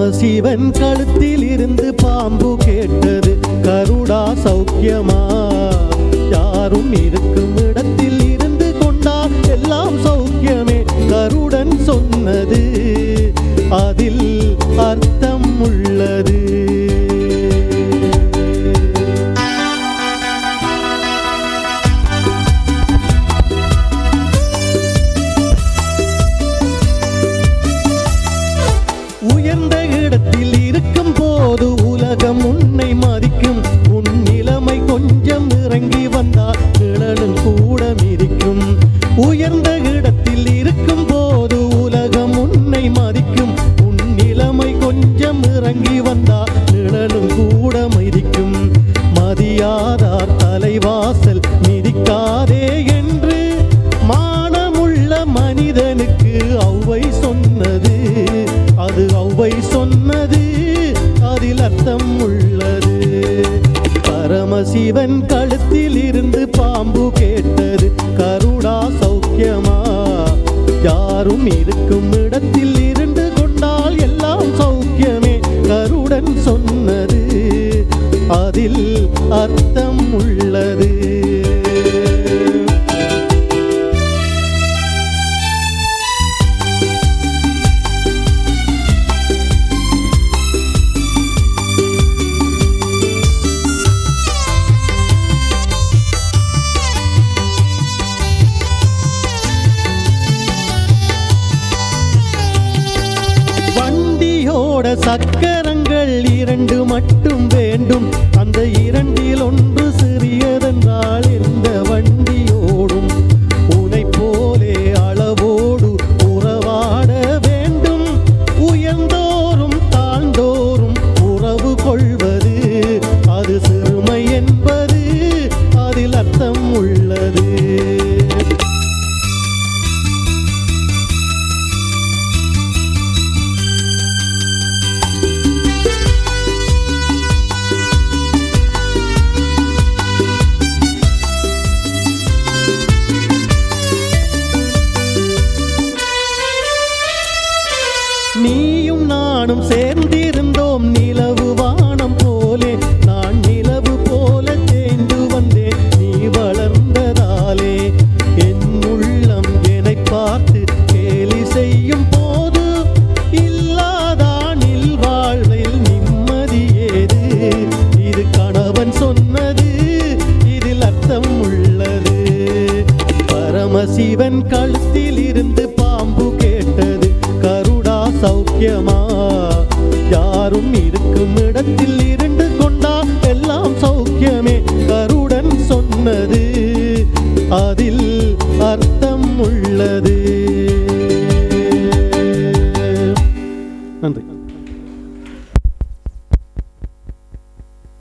பரமசிவன் கழுத்தில் இருந்து பாம்பு கேட்டது, கருடா சௌக்கியமா? யாரும் இருக்கும் இடத்தில் இருந்து கொண்டால் எல்லாம் சௌக்கியமே. கருடன் சொன்னது அதில் அர்த்தம் உள்ளது. உயர்ந்த இடத்தில் இருக்கும் போது உலகம் உன்னை மதிக்கும். உன் நிலைமை கொஞ்சம் இறங்கி வந்தால் நிழலும் கூட மிதிக்கும். உயர்ந்த இடத்தில் இருக்கும் போது உலகம் உன்னை மதிக்கும். உன் நிலைமை கொஞ்சம் இறங்கி வந்தால் நிழலும் கூட மிதிக்கும். மதியாதார் தலைவாசல் மிதிக்காதே என்று மானமுள்ள மனிதனுக்கு ஔவை சொன்னது. அது ஔவை சொன்னது, அதில் அர்த்தம் உள்ளது. பரமசிவன் கழுத்தில் இருந்து பாம்பு கேட்டது, கருடா சௌக்கியமா? யாரும் இருக்கும் இடத்தில் இருந்து கொண்டால் எல்லாம் சௌக்கியமே. கருடன் சொன்னது அதில் அர்த்தம் உள்ளது. சக்கரங்கள் இரண்டு மட்டும் வேண்டும். அந்த இரண்டில் ஒன்று சிறியதென்றால் எந்த வண்டியோடும்? உனை போலே அளவோடு உறவாட வேண்டும். உயர்ந்தோறும் தாழ்ந்தோறும் உறவு கொள்வது அது சிறுமை என்பது அதில் அர்த்தம் உள்ளது. நீயும் நானும் சேர்ந்திருந்தோம் நிலவு வானம் போலே. நான் நிலவு போல தேய்ந்து வந்தேன் நீ வளர்ந்ததாலே. என் உள்ளம் என்னை பார்த்து கேலி செய்யும் போது இல்லாதானில் வாழ்வில் நிம்மதியேது. இது கணவன் சொன்னது, இதில் அர்த்தம் உள்ளது. பரமசிவன் கழுத்தில் இருந்து பாம்பு கேட்டது, கருடா சௌக்கியமா? யாரும் இருக்கும் இடத்தில் இருந்து கொண்டால் எல்லாம் சௌக்கியமே.